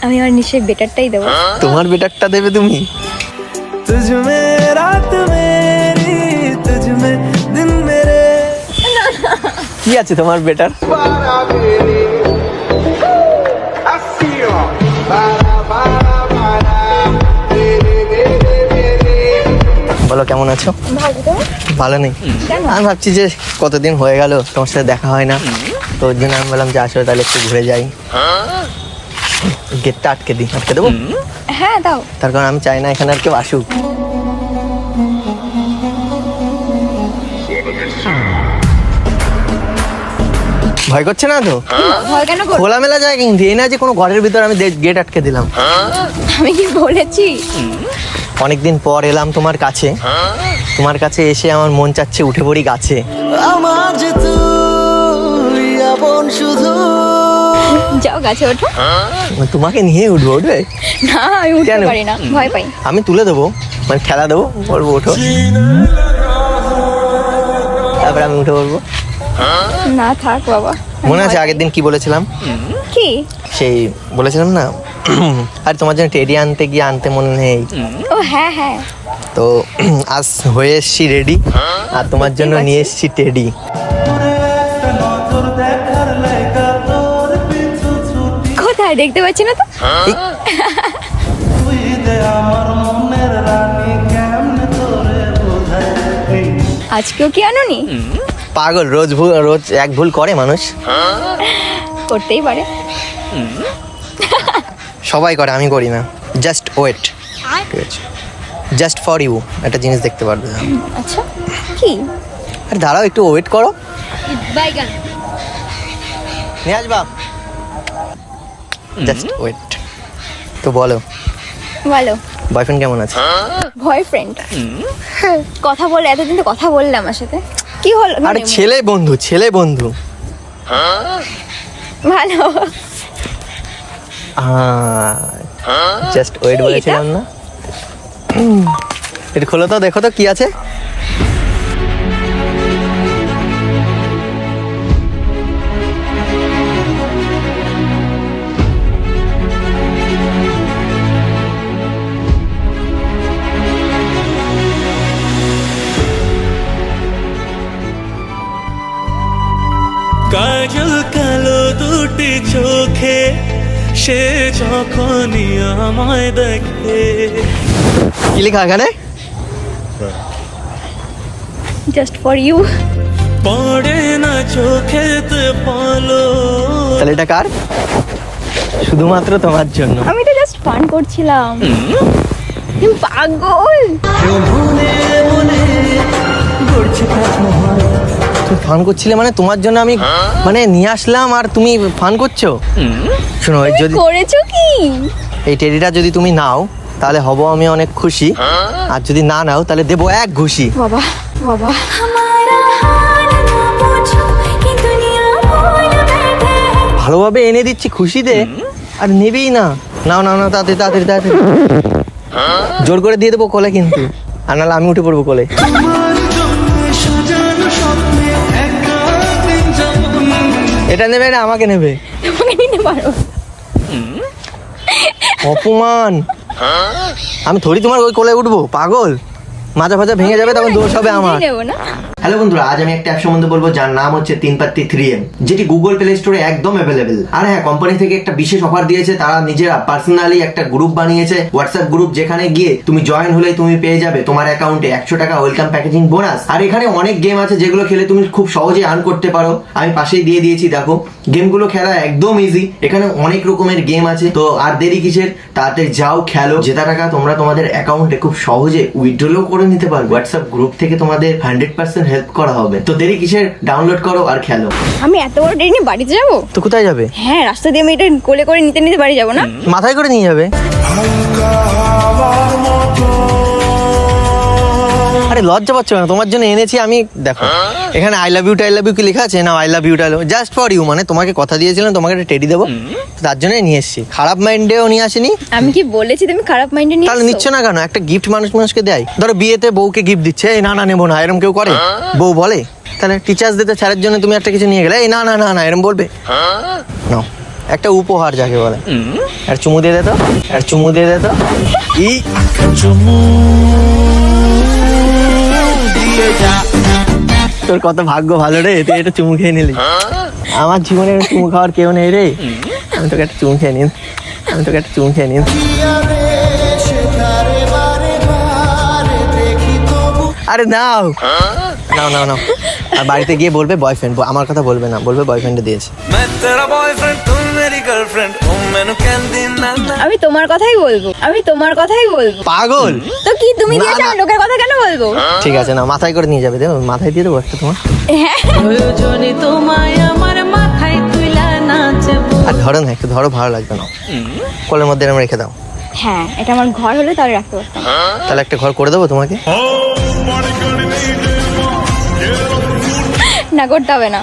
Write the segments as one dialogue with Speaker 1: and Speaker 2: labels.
Speaker 1: আমি আমার নিশ্চয়ই বেটারটাই দেবো।
Speaker 2: তোমার বেটারটা দেবে তুমি?
Speaker 3: तुझमें रात मेरी तुझमें दिन मेरे।
Speaker 2: কি আছে তোমার বেটার? বলো কেমন আছো? ভালো নেই। আমি ভাবছি যে কতদিন হয়ে গেল তোমার সাথে দেখা হয় না, তো ওর জন্য আমি বললাম যে আসলে তাহলে একটু ঘুরে যাই। গেটটা আটকে দিই, আটকে দেবো?
Speaker 1: হ্যাঁ দাও।
Speaker 2: তার কারণ আমি চাই না এখানে আর কেউ আসুক। ভয় করছে না তো?
Speaker 1: ভয় কেন করবো?
Speaker 2: খোলামেলা জায়গা কিন্তু, এই না যে কোনো ঘরের ভিতর আমি গেট আটকে দিলাম।
Speaker 1: আমি কি বলেছি?
Speaker 2: অনেকদিন পর এলাম তোমার কাছে, তোমার কাছে এসে আমার মন চাচ্ছে উঠে পড়ি গাছে।
Speaker 3: আমার যে তুই আপন শুধু।
Speaker 1: যাও গাছে ওঠো।
Speaker 2: তোমাকে নিয়ে উঠবো? উঠবে
Speaker 1: না আমি উঠতে
Speaker 2: কেন?
Speaker 1: পারি না, ভয় পাই।
Speaker 2: আমি তুলে দেবো, মানে খেলা দেবো, বলবো ওঠো, তারপরে আমি উঠে পড়বো।
Speaker 1: না থাক বাবা।
Speaker 2: মনে আছে আগের দিন কি বলেছিলাম?
Speaker 1: কি?
Speaker 2: সেই বলেছিলাম না আর তোমার জন্য টেডি আনতে গিয়ে আনতে মনে নেই?
Speaker 1: ও হ্যাঁ হ্যাঁ।
Speaker 2: তো আজ হয়ে এসছি রেডি, আর তোমার জন্য নিয়ে এসছি টেডি।
Speaker 1: কোথায় দেখতে পাচ্ছি না তো? আজকেও কি আনোনি?
Speaker 2: পাগল, রোজ এক ভুল করে মানুষ।
Speaker 1: করতেই পারে।
Speaker 2: সবাই করে, আমি করি না। জাস্ট ওয়েট, ঠিক আছে? জাস্ট ফর ইউ একটা জিনিস দেখতে পারবে।
Speaker 1: আচ্ছা কি?
Speaker 2: আরে দাঁড়াও, একটু ওয়েট করো।
Speaker 1: বাইগান
Speaker 2: নিয়ে আসবা, জাস্ট ওয়েট। তো বলো,
Speaker 1: বলো।
Speaker 2: বয়ফ্রেন্ড কেমন আছে?
Speaker 1: বয়ফ্রেন্ড কথা বলে, এতদিন তো কথা বললে আমার সাথে, কি হলো?
Speaker 2: আরে ছেলে বন্ধু, ছেলে বন্ধু।
Speaker 1: ভালো।
Speaker 2: জাস্ট ওয়েট বলেছিলাম না? এটা খোলো তো, দেখো তো কি আছে।
Speaker 3: কাজল কালো দুটি চোখে সে যখনই আমায় দেখে।
Speaker 2: কি লেখা এখানে?
Speaker 1: Just for you.
Speaker 3: পড়ে না চোখেতে পলো।
Speaker 2: তাহলে এটা কার? শুধুমাত্র তোমার জন্য।
Speaker 1: আমি তো জাস্ট ফান করছিলাম। তুমি পাগল।
Speaker 2: তুমি ফান করছিলে মানে? তোমার জন্য আমি মানে নিয়ে আসলাম আর তুমি ফান করছো? শোনো, যদি
Speaker 1: করেছো কি?
Speaker 2: এই টেডিটা যদি তুমি নাও তাহলে হব আমি অনেক খুশি, আর যদি না নাও তাহলে দেবো এক ঘুষি।
Speaker 1: বাবা বাবা।
Speaker 2: ভালোভাবে এনে দিচ্ছি খুশিতে, আর নেবেই না। নাও নাও নাও, তাড়াতাড়ি তাড়াতাড়ি তাড়াতাড়ি। জোর করে দিয়ে দেবো কোলে কিন্তু, আর নাহলে আমি উঠে পড়বো কোলে। এটা নেবে না আমাকে নেবে?
Speaker 1: তোমাকে নিতে পারো।
Speaker 2: অপমান। আমি থোড়ি তোমার ওই কোলে উঠবো, পাগল। মাজা ফাজা ভেঙে যাবে, তখন দোষ হবে আমার।
Speaker 1: নেবো না।
Speaker 2: হ্যালো বন্ধুরা, আজ আমি একটা অ্যাপ সম্বন্ধে বলবো যার নাম হচ্ছে 3পাত্তি 3M, যেটি গুগল প্লে স্টোরে একদম অ্যাভেলেবেল। আর হ্যাঁ, কোম্পানি থেকে একটা বিশেষ অফার দিয়েছে। তারা নিজেরা পার্সোনালি একটা গ্রুপ বানিয়েছে, হোয়াটসঅ্যাপ গ্রুপ, যেখানে গিয়ে তুমি জয়েন হলেই তুমি পেয়ে যাবে তোমার অ্যাকাউন্টে 100 টাকা ওয়েলকাম প্যাকেজিং বোনাস। আর এখানে অনেক গেম আছে যেগুলো খেলে তুমি খুব সহজে আর্ন করতে পারো। আমি পাশেই দিয়ে দিয়েছি, দেখো। গেমগুলো খেলা একদম ইজি, এখানে অনেক রকমের গেম আছে। তো আর দেরি কিসের, তাড়াতাড়ি যাও খেলো। জেতা টাকা তোমরা তোমাদের অ্যাকাউন্টে খুব সহজে উইথড্রও করে নিতে পারবে। হোয়াটসঅ্যাপ গ্রুপ থেকে তোমাদের 100% হেল্প করা হবে। তো দেরি কিসের, ডাউনলোড করো আর খেলো।
Speaker 1: আমি এত বড় ট্রেনে বাড়িতে যাবো?
Speaker 2: তো কোথায় যাবে?
Speaker 1: হ্যাঁ, রাস্তা দিয়ে আমি এটা কোলে করে নিতে নিতে বাড়ি যাবো না?
Speaker 2: মাথায় করে নিয়ে যাবে। আরে লজ্জা পাচ্ছ না? তোমার জন্য এনেছি আমি। দেখো এখানে আই লাভ ইউ কি লেখা আছে না? I love you just for you, মানে তোমাকে কথা দিয়েছিলাম তোমাকে একটা টেডি দেবো, তার জন্যই নিয়ে এসেছি। খারাপ মাইন্ডেও নিয়ে আসেনি।
Speaker 1: আমি কি বলেছি তুমি খারাপ মাইন্ডে নিয়ে
Speaker 2: তাহলে নিচ্ছ না কেন? একটা গিফট মানুষকে দেয়। ধরো বিয়েতে বউকে গিফট দিচ্ছে, এই না না নেবো না, এরকম কেউ করে? বউ বলে? তাহলে টিচার্স ডেতে স্যারের জন্য তুমি একটা কিছু নিয়ে গেলে, এই না না না না এরকম বলবে? নাও একটা উপহার যাকে বলে। আর চুমু দিয়ে দে তো, আর চুমু দিয়ে দে তো। ই
Speaker 3: চুমু দিয়ে যা।
Speaker 2: তোর কত ভাগ্য ভালো রে, তুই এটা চুমু খেয়ে নিলি। আমার জীবনে চুমু খাওয়ার কেউ নেই রে। আমি তোকে একটা চুমু খেয়ে নিন, আমি তোকে একটা চুমু খেয়ে নিন। আরে নাও নাও নাও নাও। আর বাড়িতে গিয়ে বলবে বয়ফ্রেন্ড, আমার কথা বলবে না, বলবে বয়ফ্রেন্ডে দিয়েছে।
Speaker 3: मैं तेरा बॉयफ्रेंड तुम मेरी गर्लफ्रेंड ओ मैनू कहंदी ना ना।
Speaker 1: আমি তোমার কথাই বলবো, আমি তোমার কথাই বলবো।
Speaker 2: পাগল।
Speaker 1: তো কি তুমি
Speaker 2: না,
Speaker 1: দিয়েছো,
Speaker 2: না।
Speaker 1: আমি লোকের কথা কেন বলবো?
Speaker 2: ঠিক আছে না, মাথায় করে নিয়ে যাবে, দেবো মাথায় দিয়ে দেবো একটা তোমার।
Speaker 1: হ্যাঁ
Speaker 4: প্রয়োজনে তোমায় আমার মাথায় তুইলা নাচবো।
Speaker 2: আর ধরো না, একটু ধরো, ভালো লাগবে না। কোলের মধ্যে এরম রেখে দাও।
Speaker 1: হ্যাঁ, এটা আমার ঘর হলে তাহলে রাখতে পারতাম।
Speaker 2: তাহলে একটা ঘর করে দেবো তোমাকে।
Speaker 1: না, করতে হবে না।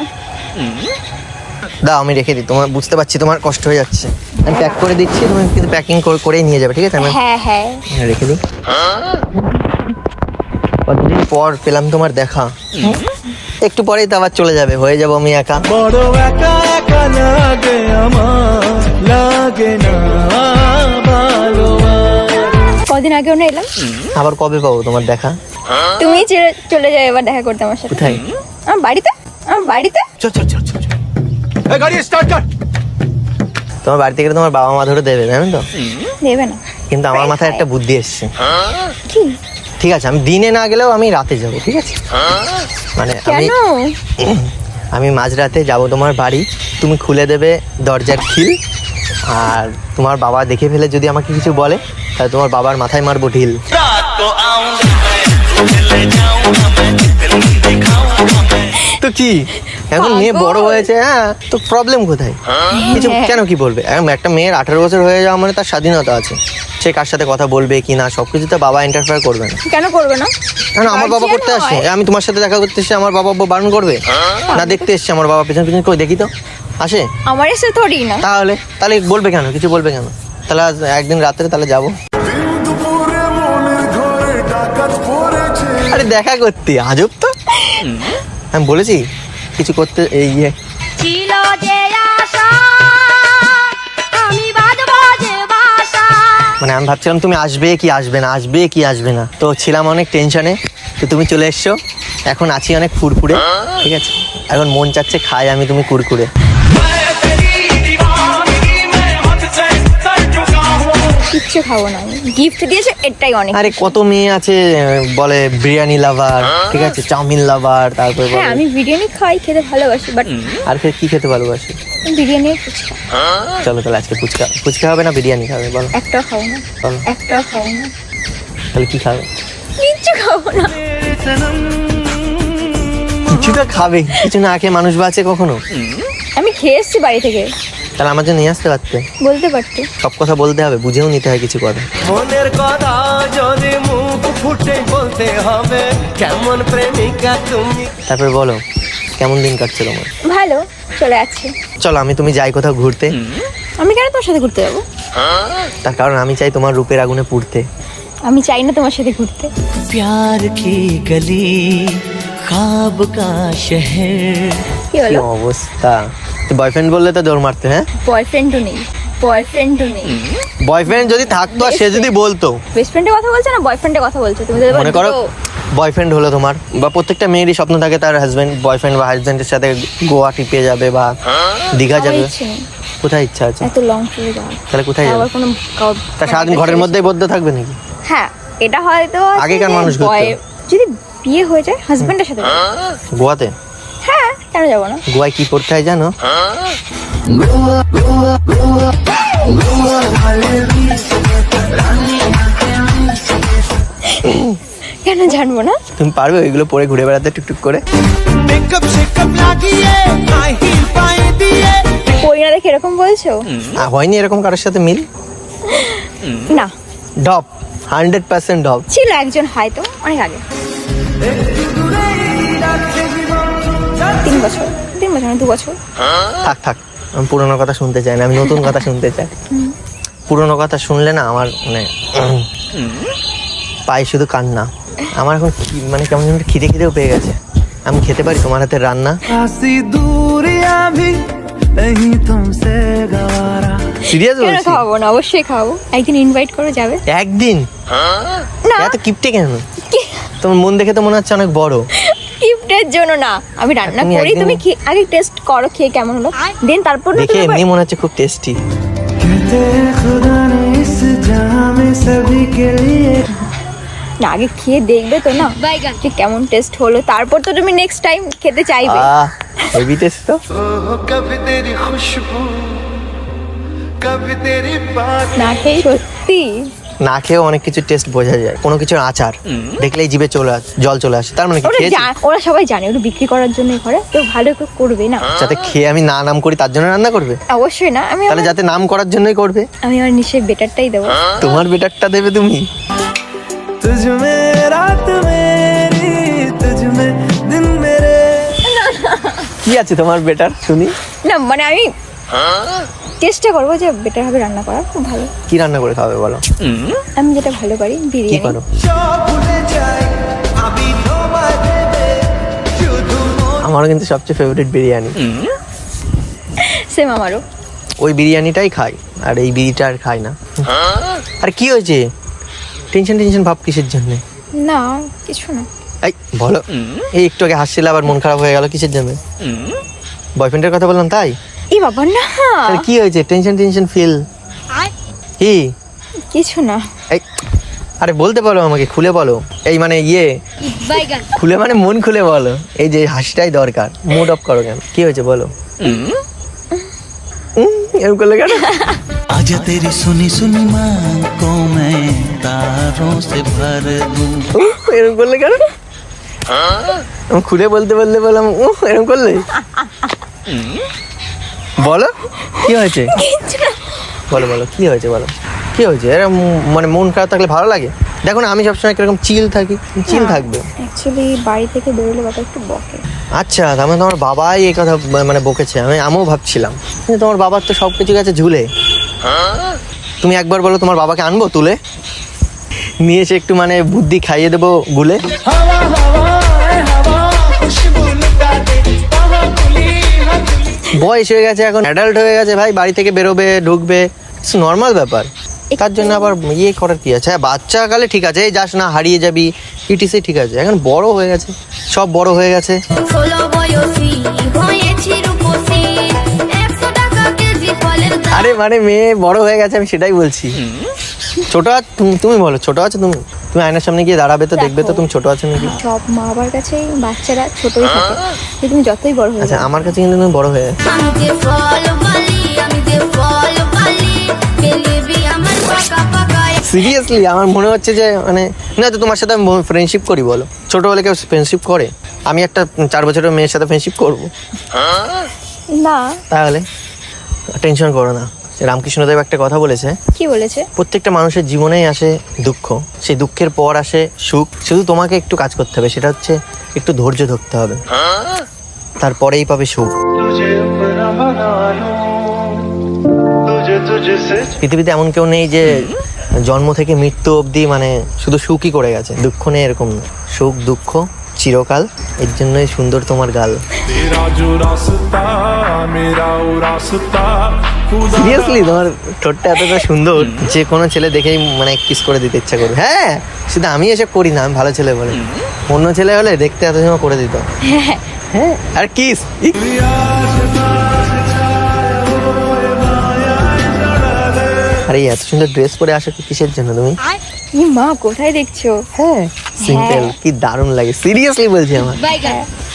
Speaker 2: দাও আমি রেখে দিই, তোমার বুঝতে পারছি তোমার কষ্ট হয়ে যাচ্ছে। আমি প্যাক করে দিচ্ছি, তুমি কিন্তু প্যাকিং করেই নিয়ে যাবে, ঠিক আছে? আমি
Speaker 1: হ্যাঁ হ্যাঁ,
Speaker 2: রেখে দিই। কতদিন পর পেলাম তোমার দেখা। একটু পরেই তো আবার চলে যাবে, হয়ে যাবো আমি একা।
Speaker 3: বড় একা একা লাগে আমার, লাগে না ভালো আর।
Speaker 1: কদিন আগেও না এলাম,
Speaker 2: আবার কবে পাবো তোমার দেখা?
Speaker 1: তুমি চলে যাও এবার দেখা করতে আমার সাথে।
Speaker 2: কোথায়?
Speaker 1: আমার বাড়িতে, আমার বাড়িতে।
Speaker 3: চল চল চল চল এই গাড়ি স্টার্ট কর।
Speaker 2: তোমার বাড়িতে গেলে তোমার বাবা মা ধরে দেবে, জানো তো?
Speaker 1: দেবে না।
Speaker 2: কিন্তু আমার মাথায় একটা বুদ্ধি এসছে।
Speaker 1: কি?
Speaker 2: ঠিক আছে, আমি দিনে না গেলেও আমি রাতে যাবো, ঠিক আছে? মানে
Speaker 1: কেন?
Speaker 2: আমি মাঝরাতে যাবো তোমার বাড়ি, তুমি খুলে দেবে দরজার খিল, আর তোমার বাবা দেখে ফেলে যদি আমাকে কিছু বলে, তাহলে তোমার বাবার মাথায় মারবো ঢিল। তো কি, এখন মেয়ে বড় হয়েছে, হ্যাঁ, তো প্রবলেম কোথায়? কিছু কেন কি বলবে? একটা মেয়ের 18 বছর হয়ে যাওয়া মানে তার স্বাধীনতা আছে, সে কার সাথে কথা বলবে কি না সবকিছু তো বাবা ইন্টারফেয়ার করবে না।
Speaker 1: কেন করবে না?
Speaker 2: না আমার বাবা
Speaker 1: Guardian
Speaker 2: করতে আসছে,
Speaker 1: হয়।
Speaker 2: আমি তোমার সাথে দেখা করতে এসেছি, আমার বাবা বারণ করবে না? দেখতে এসছে আমার বাবা, পেছন পেছন কই দেখি তো আসে?
Speaker 1: আমার এসে থোড়ি না।
Speaker 2: তাহলে তাহলে বলবে কেন, কিছু বলবে কেন? তাহলে আজ একদিন রাত্রে তাহলে যাবো। আরে দেখা করতে, আজব তো। আমি বলেছি কিছু করতে, এই ইয়ে
Speaker 5: ছিল যে আশা আমি বাজবো যে বাসা।
Speaker 2: মানে আমি ভাবছিলাম তুমি আসবে কি আসবে না, আসবে কি আসবে না, তো ছিলাম অনেক টেনশনে। তো তুমি চলে এসছো, এখন আছি অনেক ফুরফুরে, ঠিক আছে? এখন মন চাচ্ছে খাই আমি তুমি কুরকুরে।
Speaker 1: কিচ্ছু খাবো না, আমি গিফট দিয়েছে এটাই অনেক।
Speaker 2: আরে কত মেয়ে আছে বলে বিরিয়ানি লাভার, ঠিক আছে, চাউমিন লাভার, তারপরে
Speaker 1: হ্যাঁ, আমি বিরিয়ানি খাই, খেতে ভালোবাসি, বাট
Speaker 2: আর কি খেতে ভালোবাসি?
Speaker 1: বিরিয়ানি ফুচকা
Speaker 2: চলো তাহলে আজকে ফুচকা, ফুচকা হবে না বিরিয়ানি খাবে বলো?
Speaker 1: একটাও খাবো না,
Speaker 2: বলো
Speaker 1: একটাও খাবো না,
Speaker 2: তাহলে কি খাবে?
Speaker 1: কিচ্ছু খাবো না।
Speaker 2: কিছু তো খাবে, কিছু না খেয়ে মানুষ বাঁচে কখনো?
Speaker 1: আমি খেয়ে এসছি বাড়ি থেকে,
Speaker 2: তাহলে আমার জন্য নিয়ে আসতে পারতে।
Speaker 1: বলতে পারতো।
Speaker 2: সব কথা বলতে হবে, বুঝেও নিতে হয় কিছু কথা।
Speaker 3: মনের কথা যদি মুখ ফুটে বলতে হবে, কেমন প্রেমিকা তুমি।
Speaker 2: তারপর বলো কেমন দিন কাটছে তোমার?
Speaker 1: ভালো চলে যাচ্ছে।
Speaker 2: চলো আমি যাই কোথাও ঘুরতে।
Speaker 1: আমি কেন তোমার সাথে ঘুরতে যাবো?
Speaker 2: তার কারণ আমি চাই তোমার রূপের আগুনে পুড়তে।
Speaker 1: আমি চাই না তোমার সাথে ঘুরতে।
Speaker 3: प्यार की गली ख्वाब का शहर।
Speaker 1: কি
Speaker 2: কি
Speaker 1: হলো?
Speaker 2: অবস্থা! বয়ফ্রেন্ড বললে তো দৌড় মারতে। হ্যাঁ,
Speaker 1: বয়ফ্রেন্ডও নেই, বয়ফ্রেন্ডও নেই।
Speaker 2: বয়ফ্রেন্ড যদি থাকতো আর সে যদি বলতো,
Speaker 1: বেস্ট ফ্রেন্ডের কথা বলছো না বয়ফ্রেন্ডের কথা বলছো তুমি?
Speaker 2: মনে করো বয়ফ্রেন্ড হলো তোমার, বা প্রত্যেকটা মেয়েরই স্বপ্ন থাকে তার হাজবেন্ড, বয়ফ্রেন্ড বা হাজবেন্ডের সাথে গোয়া টিপে যাবে বা দীঘা যাবে।
Speaker 1: ইচ্ছে নেই
Speaker 2: কোথায় ইচ্ছা আছে?
Speaker 1: এত লং ট্যুরে যাওয়ার।
Speaker 2: তাহলে কোথায় যাবে?
Speaker 1: আবার কোনো
Speaker 2: তা সারাদিন ঘরের মধ্যেই বদ্ধ থাকবে নাকি?
Speaker 1: হ্যাঁ, এটা হয়তো
Speaker 2: আগেকার মানুষ ঘুরতো।
Speaker 1: যদি বিয়ে হয়ে যায় হাজবেন্ডের সাথে যাবো।
Speaker 2: গোয়াতে?
Speaker 1: হ্যাঁ, কেন যাবো না?
Speaker 2: গোয়ায় কি করতে হয় জানো?
Speaker 1: কেন জানবো না?
Speaker 2: তুমি পারবে ওইগুলো পরে ঘুরে বেড়াতে টুকটুক করে?
Speaker 3: मेकअप शेकअप লাগিয়ে হাই হিল পায়ে দিয়ে।
Speaker 1: করি না দেখে এরকম বলছো?
Speaker 2: হয়নি এরকম কারোর সাথে মিল?
Speaker 1: না,
Speaker 2: ডপ, 100% ডপ।
Speaker 1: ছিল একজন, হয়তো অনেক আগে, 3 বছর, 3 বছর না 2 বছর।
Speaker 2: থাক থাক, আমি পুরোনো কথা শুনতে চাই না, আমি নতুন কথা শুনতে চাই। পুরোনো কথা শুনলে না আমার মানে পাই শুধু কান্না। আমার এখন মানে কেমন যেন খিদেও পেয়ে গেছে। আমি খেতে পারি তোমার হাতের রান্না?
Speaker 3: खासी दूरियां भी नहीं तुमसे गवारा।
Speaker 2: সিরিয়াস
Speaker 1: কেন
Speaker 2: বলছিস?
Speaker 1: খাওয়াবো না, অবশ্যই খাওয়াবো। একদিন ইনভাইট করে যাবে।
Speaker 2: একদিন?
Speaker 1: না
Speaker 2: এত কিপটে কেন? তোমার মন দেখে তো মনে হচ্ছে অনেক বড়।
Speaker 1: গিফটের জন্য না, আমি রান্না
Speaker 2: তুমি
Speaker 1: করি,
Speaker 2: একদিন-
Speaker 1: তুমি আগে টেস্ট করো খেয়ে কেমন হলো, দেন তারপর না
Speaker 2: দেখে
Speaker 1: তুমি
Speaker 2: এমনি মনে হচ্ছে খুব টেস্টি।
Speaker 3: कहते हैं खुदा ने इस जहां में सभी के लिए
Speaker 1: না আগে খেয়ে দেখবে তো না যে কেমন টেস্ট হলো, তারপর তো তুমি নেক্সট টাইম খেতে চাইবে।
Speaker 2: হেভি টেস্ট তো।
Speaker 3: कभी तेरी खुशबू कभी तेरी बात
Speaker 1: না খেয়ে সত্যি
Speaker 2: না খেয়েও অনেক কিছু টেস্ট বোঝা যায়, কোনো কিছুর আচার দেখলেই জিভে জল চলে আসে, তার মানে কি
Speaker 1: ওরা
Speaker 2: খেয়েছি?
Speaker 1: ওরা সবাই জানে ওরা বিক্রি করার জন্যই করে, তো ভালো করে করবে না।
Speaker 2: যাতে খেয়ে আমি না নাম করি তার জন্য রান্না করবে?
Speaker 1: অবশ্যই না, আমি
Speaker 2: তাহলে যাতে নাম করার জন্যই করবে।
Speaker 1: আমি আমার নিশ্চয়ই বেটারটাই দেবো।
Speaker 2: তোমার বেটারটা দেবে তুমি?
Speaker 3: तुझ में रात मेरी तुझ में दिन मेरे।
Speaker 2: কি আছে তোমার বেটার শুনি?
Speaker 1: না মানে আমি চেষ্টা করবো যে বেটার হবে রান্না করা, খুব ভালো।
Speaker 2: কি রান্না করে খাবে বলো?
Speaker 1: আমি যেটা ভালো পারি
Speaker 2: কি
Speaker 1: বিরিয়ানি।
Speaker 2: করো?
Speaker 3: जो भूले जाए अभी তোমারে দে শুধু মন।
Speaker 2: আমারও কিন্তু সবচেয়ে ফেভারিট বিরিয়ানি।
Speaker 1: সেম আমারও।
Speaker 2: ওই বিরিয়ানিটাই খাই, আর এই বিরিটা আর খাই না। আর কি হয়েছে? টেনশন ভাব কিসের জন্য?
Speaker 1: না কিছু না।
Speaker 2: এই বলো, এই একটু আগে হাসছিলে আবার মন খারাপ হয়ে গেল কিসের জন্য? বয়ফ্রেন্ডের কথা বললাম তাই?
Speaker 1: এই বাবা না,
Speaker 2: তাহলে কি হয়েছে? টেনশন ফিল কি?
Speaker 1: কিছু না।
Speaker 2: এই আরে বলতে বলো আমাকে, খুলে বলো। এই মানে খুলে মানে মন খুলে বলো। এই যে হাসিটাই দরকার, মুড অফ করো কেন? কি হয়েছে বলো? এরকম করলে কেন?
Speaker 6: आजा तेरी सुनी सुनी मांग को मैं तारों से भर दूं।
Speaker 2: এরকম করলে কেন? আমি খুলে বলতে বললাম এরকম করলে? বলো কি হয়েছে? বলো কি হয়েছে বলো, কি হয়েছে? এরকম মানে মন খারাপ থাকলে ভালো লাগে? দেখো না আমি সবসময় কিরকম চিল থাকি, চিল থাকবে।
Speaker 1: অ্যাকচুয়ালি বাড়ি থেকে বেরোলে বাবা একটু বকে।
Speaker 2: আচ্ছা তার মানে তোমার বাবাই এই কথা মানে বকেছে? আমিও ভাবছিলাম কিন্তু তোমার বাবার তো সব কিছু গেছে ঝুলে। তুমি একবার বলো তোমার বাবাকে আনবো তুলে নিয়ে এসে একটু মানে বুদ্ধি খাইয়ে দেবো গুলে। বয়স হয়ে গেছে এখন, অ্যাডাল্ট হয়ে গেছে ভাই, বাড়ি থেকে বেরোবে ঢুকবে, নর্মাল ব্যাপার। তার জন্য আবার ইয়ে করার কি আছে? হ্যাঁ বাচ্চা কালে ঠিক আছে, এই যাস না হারিয়ে যাবি ইটিসি ঠিক আছে, এখন বড় হয়ে গেছে, সব বড় হয়ে গেছে।
Speaker 5: 16 বয়সী হয়েছি রূপসী 100 টাকা কেজি ফলের দাম।
Speaker 2: আরে মানে মেয়ে বড় হয়ে গেছে আমি সেটাই বলছি। ছোট তুমি বলো ছোট আছো তুমি? তুমি আয়নার সামনে গিয়ে দাঁড়াবে তো দেখবে তো তুমি ছোট আছো নাকি।
Speaker 1: সব মা বাবার কাছে বাচ্চারা ছোটই থাকে, কিন্তু তুমি যতই বড় হয়ে
Speaker 2: আচ্ছা
Speaker 1: যাও।
Speaker 2: আমার কাছে কিন্তু তুমি বড় হয়ে গেছো।
Speaker 5: আমি যে ফল বালি পেলিবি আমার পাকা পাকা।
Speaker 2: সিরিয়াসলি আমার মনে হচ্ছে যে মানে না তো তোমার সাথে আমি ফ্রেন্ডশিপ করি বলো? ছোট হলে কেউ ফ্রেন্ডশিপ করে? আমি একটা 4 বছরের মেয়ের সাথে ফ্রেন্ডশিপ করবো?
Speaker 1: না
Speaker 2: তাহলে টেনশন করো না। রামকৃষ্ণদেব একটা কথা বলেছে,
Speaker 1: কি বলেছে?
Speaker 2: প্রত্যেকটা মানুষের জীবনেই আসে দুঃখ, সেই দুঃখের পর আসে সুখ। শুধু তোমাকে একটু কাজ করতে হবে, সেটা হচ্ছে একটু ধৈর্য ধরতে হবে, তারপরেই পাবে সুখ। পৃথিবীতে এমন কেউ নেই যে জন্ম থেকে মৃত্যু অবধি মানে শুধু সুখই করে গেছে, দুঃখ নেই এরকম না। সুখ দুঃখ চিরকাল, এর জন্যই সুন্দর তোমার গাল। সিরিয়াসলি তোমার ঠোঁটটা এতটা সুন্দর যে কোনো ছেলে দেখেই মানে কিস করে দিতে ইচ্ছা করবে। হ্যাঁ শুধু আমি এসব করি না, আমি ভালো ছেলে বলে, অন্য ছেলে হলে দেখতে এত সময় করে দিত। হ্যাঁ আর কিস। আরে এত সুন্দর ড্রেস পরে আসো কিসের জন্য তুমি?
Speaker 1: এই মা কোথায় দেখছো?
Speaker 2: হ্যাঁ সিম্পল, কি দারুণ লাগে, সিরিয়াসলি বলছি।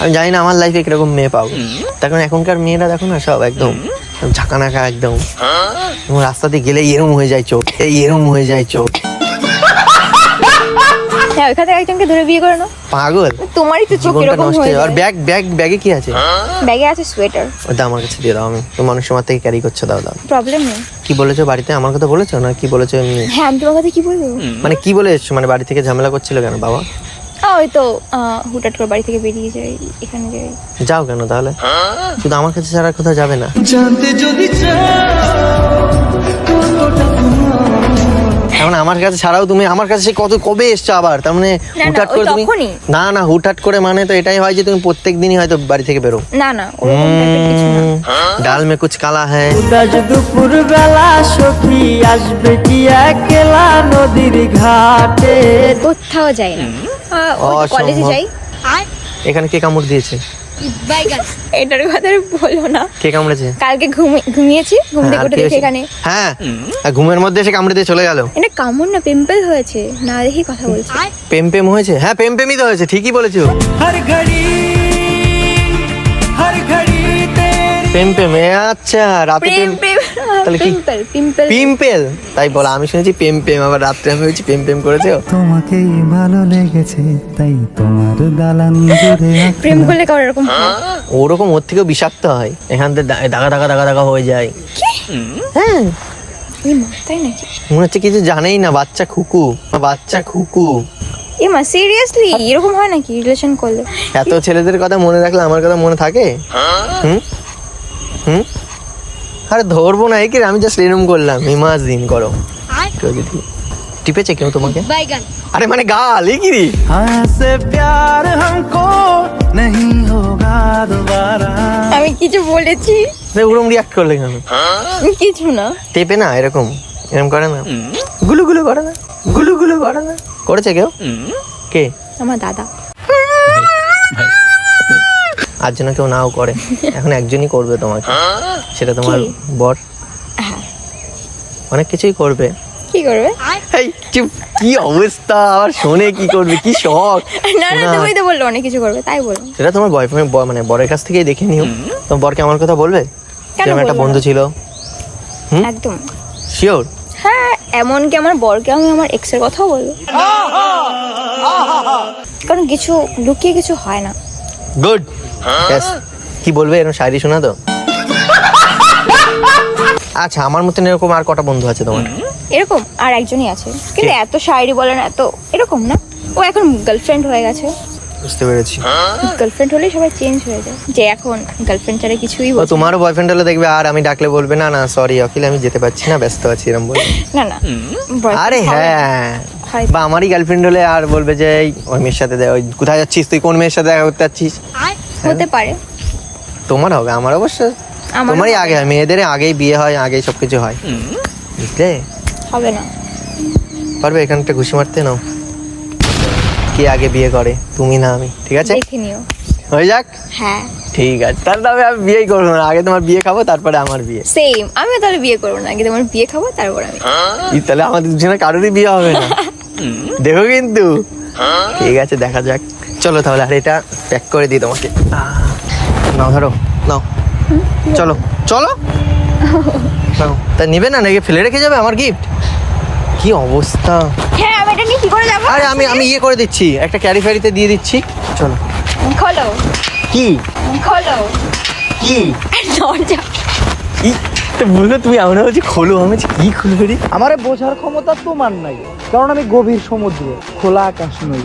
Speaker 2: আমি জানি না আমার লাইফে কিরকম মেয়ে পাবো, তখন এখনকার মেয়েরা দেখো না সব একদম ঝাঁকানাকা, একদম রাস্তা দিয়ে গেলে এরম হয়ে যায় চোখ, এই এরম হয়ে যায় চোখ।
Speaker 1: হ্যাঁ ওইখান থেকে একজনকে ধরে বিয়ে করে নাও।
Speaker 2: পাগল,
Speaker 1: তোমারই তো চোখ
Speaker 2: জীবনটা
Speaker 1: এরকম
Speaker 2: নষ্ট
Speaker 1: হয়ে
Speaker 2: হয়ে আর
Speaker 1: যায়।
Speaker 2: ব্যাগে কি আছে?
Speaker 1: ব্যাগে আছে সোয়েটার।
Speaker 2: ওটা আমার কাছে দিয়ে দাও, আমি তো মানুষ সময় থেকে ক্যারি করছে, দাও।
Speaker 1: প্রবলেম নেই।
Speaker 2: কি বলেছো বাড়িতে? আমার কথা বলেছো না কি বলেছো এমনি?
Speaker 1: হ্যাঁ আমি তোমার কথা কি বলবো?
Speaker 2: মানে কি বলে এসছো? মানে বাড়ি থেকে ঝামেলা করছিল কেন বাবা?
Speaker 1: ওই তো হুটাট করে বাড়ি থেকে বেরিয়ে যাই, এখানে যাই।
Speaker 2: যাও কেন তাহলে? শুধু আমার কাছে ছাড়া কোথাও যাবে না?
Speaker 6: जानते जो भी चाहो
Speaker 2: এখন আমার কাছে ছাড়াও তুমি আমার কাছে সে কত কবে এসছো আবার, তার মানে
Speaker 1: না,
Speaker 2: হুটহাট
Speaker 1: ওই
Speaker 2: করে তুমি
Speaker 1: তখনই।
Speaker 2: না হুটহাট করে মানে তো এটাই হয় যে তুমি প্রত্যেক দিনই হয়তো বাড়ি থেকে বেরো।
Speaker 1: না ওরকম টাইপের কিছু না।
Speaker 2: ডাল মে কুছ কালা হ্যায়।
Speaker 7: আজ দুপুর বেলা সখী আসবে কি একলা নদীর ঘাটে।
Speaker 1: কোথাও যাই না, কলেজে
Speaker 2: অসম্ভব।
Speaker 1: যাই।
Speaker 2: এখানে কে কামড় দিয়েছে?
Speaker 1: এটার কথা আর বলো না।
Speaker 2: কে কামড়েছে?
Speaker 1: কালকে ঘুমিয়েছি, ঘুম থেকে
Speaker 2: আর
Speaker 1: উঠে
Speaker 2: কি
Speaker 1: দেখি
Speaker 2: হয়েছে?
Speaker 1: এখানে।
Speaker 2: হ্যাঁ, আর ঘুমের মধ্যে এসে কামড়ে দিয়ে চলে গেল।
Speaker 1: এটা কামড় না, পিম্পল হয়েছে, না দেখি কথা বলছি।
Speaker 2: প্রেম হয়েছে? হ্যাঁ প্রেমই তো হয়েছে, ঠিকই বলেছো।
Speaker 7: হর ঘড়ি
Speaker 2: প্রেম আচ্ছা রাতে
Speaker 1: প্রেম
Speaker 2: তাহলে কি?
Speaker 1: পিম্পল
Speaker 2: পিম্পেল তাই বলা, আমি শুনেছি প্রেম আবার রাত্রে আমি হয়েছি প্রেম করেছে।
Speaker 7: তোমাকেই ভালো লেগেছে তাই তোমার দালান জুড়ে
Speaker 1: প্রেম করলে কারোর এরকম হয়?
Speaker 2: ওরকম ওর থেকেও বিষাক্ত হয়, এখান থেকে দাগা হয়ে যায়। হ্যাঁ
Speaker 1: এই মা, তাই নাকি?
Speaker 2: মনে হচ্ছে কিছু জানেই না, বাচ্চা খুকু।
Speaker 1: এ মা, সিরিয়াসলি এরকম হয় নাকি রিলেশন করলে?
Speaker 2: এত ছেলেদের কথা মনে রাখলে আমার কথা মনে থাকে? হুম আরে ধরবো না, এই কি আমি জাস্ট এরম করলাম, ইমাজিন করো। কেউ যদি টিপেছে কেউ তোমাকে? আরে মানে গাল, এই কি রে?
Speaker 7: হাসে প্যার হামকো नहीं होगा दोबारा।
Speaker 1: আমি কিছু বলেছি?
Speaker 2: ওরম রিয়াক্ট করলে কেন?
Speaker 1: কিছু না।
Speaker 2: টেপে না এরকম করে না, গুলু করে না, করেছে কেউ? কে?
Speaker 1: আমার দাদা।
Speaker 2: আজ যেন কেউ নাও করে, এখন একজনই করবে তোমাকে, সেটা তোমার
Speaker 1: কি?
Speaker 2: বর।
Speaker 1: হ্যাঁ।
Speaker 2: অনেক কিছুই করবে।
Speaker 1: কি করবে?
Speaker 2: এই চুপ, কি অবস্থা, আবার শোনে কি করবে, কি শখ।
Speaker 1: না তুমি তো বললো অনেক কিছু করবে, তাই বলো।
Speaker 2: সেটা তোমার বয়ফ্রেন্ড মানে বরের কাছ থেকেই দেখে নিও। তোমার বরকে আমার কথা বলবে?
Speaker 1: কেন
Speaker 2: যেমন একটা
Speaker 1: বলবো
Speaker 2: বন্ধু
Speaker 1: না?
Speaker 2: ছিল।
Speaker 1: একদম
Speaker 2: শিওর?
Speaker 1: হ্যাঁ, এমনকি আমার বরকে আমি আমার এক্সের কথাও বলবো, কারণ কিছু লুকিয়ে কিছু হয় না।
Speaker 2: গুড। কি বলবে এরকম শায়রি শোনা তো? আচ্ছা, আমার মতন এরকম আর কটা বন্ধু আছে তোমার?
Speaker 1: এরকম আর একজনই আছে, কিন্তু এত শায়রি বলে না, এত এরকম না। ও এখন গার্লফ্রেন্ড হয়ে গেছে।
Speaker 2: বুঝতে পেরেছি।
Speaker 1: গার্লফ্রেন্ড হলেই সবাই চেঞ্জ হয়ে যায়, যে এখন গার্লফ্রেন্ড ছাড়া কিছুই
Speaker 2: ও
Speaker 1: বোঝে
Speaker 2: তোমারও বয়ফ্রেন্ড হলে দেখবে, আর আমি ডাকলে বলবে না সরি অখিল আমি যেতে পারছি না, ব্যস্ত আছি, এরকম বলবে।
Speaker 1: না boyfriend
Speaker 2: আরে
Speaker 1: হবে।
Speaker 2: হ্যাঁ,
Speaker 1: হয়।
Speaker 2: বা আমারই গার্লফ্রেন্ড হলে আর বলবে যে এই ওই মেয়ের সাথে ওই কোথায় যাচ্ছিস তুই, কোন মেয়ের সাথে দেখা করতে যাচ্ছিস।
Speaker 1: হতে পারে।
Speaker 2: তোমার হবে, আমার অবশ্য
Speaker 1: আমারও
Speaker 2: তোমারই
Speaker 1: হবে।
Speaker 2: আগে হয়, মেয়েদের আগেই বিয়ে হয়, আগেই সবকিছু হয়, বুঝলে?
Speaker 1: হবে না।
Speaker 2: পারবে এখানটা ঘুষি মারতে? নাও, কে আগে বিয়ে করে, তুমি না আমি? ঠিক আছে,
Speaker 1: দেখে নিও।
Speaker 2: হয়ে যাক।
Speaker 1: হ্যাঁ,
Speaker 2: ঠিক আছে, তাহলে তবে আমি বিয়েই করবো না, আগে তোমার বিয়ে খাবো তারপরে আমার বিয়ে।
Speaker 1: সেম। আমিও তাহলে বিয়ে করবো না, আগে তোমার বিয়ে খাবো তারপর আমি।
Speaker 2: তাহলে আমাদের দুজনের কারোরই বিয়ে হবে না, দেখো কিন্তু। ঠিক আছে, দেখা যাক। চলো তাহলে, আর এটা প্যাক করে দিই তোমাকে। নাও ধরো, নাও, চলো নাও। তা নিবে না নাকি ফেলে রেখে যাবে আমার গিফট? কি অবস্থা।
Speaker 1: হ্যাঁ, আমি এটা নিয়ে কি করে যাবো?
Speaker 2: আরে আমি ইয়ে করে দিচ্ছি, একটা ক্যারি ফ্যারিতে দিয়ে দিচ্ছি। চলো।
Speaker 1: খোলো
Speaker 2: কি
Speaker 1: দরজা।
Speaker 2: বললো তুমি, আমরা বলছি খোলো, আমি বলছি কি খুলবে রে?
Speaker 7: আমার বোঝার ক্ষমতা তোমার নাই, কারণ আমি গভীর সমুদ্রে, খোলা আকাশ নই।